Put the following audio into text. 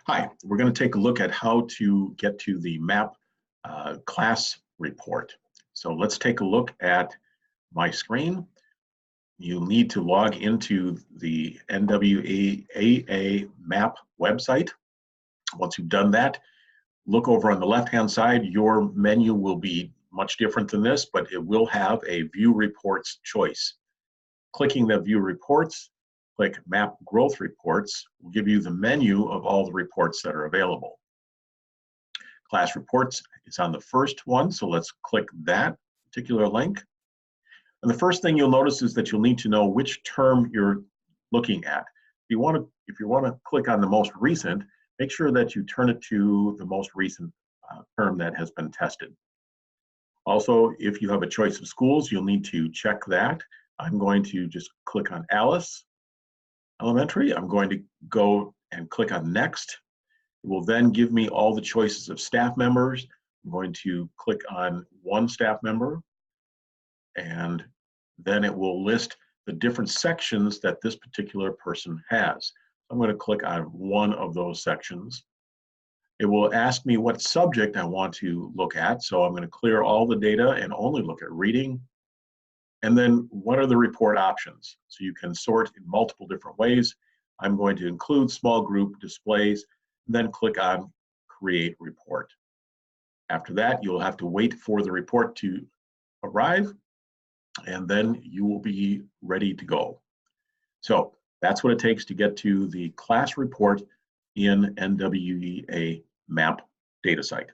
Hi, we're going to take a look at how to get to the MAP class report. So let's take a look at my screen. You'll need to log into the NWEA MAP website. Once you've done that, look over on the left-hand side. Your menu will be much different than this, but it will have a View Reports choice. Clicking the View Reports, click Map Growth Reports, will give you the menu of all the reports that are available. Class Reports is on the first one, so let's click that particular link. And the first thing you'll notice is that you'll need to know which term you're looking at. If you want to click on the most recent, make sure that you turn it to the most recent term that has been tested. Also, if you have a choice of schools, you'll need to check that. I'm going to just click on Alice Elementary. I'm going to go and click on Next. It will then give me all the choices of staff members. I'm going to click on one staff member, and then it will list the different sections that this particular person has. I'm going to click on one of those sections. It will ask me what subject I want to look at, so I'm going to clear all the data and only look at reading. And then what are the report options? So you can sort in multiple different ways. I'm going to include small group displays, then click on Create Report. After that, you'll have to wait for the report to arrive, and then you will be ready to go. So that's what it takes to get to the class report in NWEA MAP data site.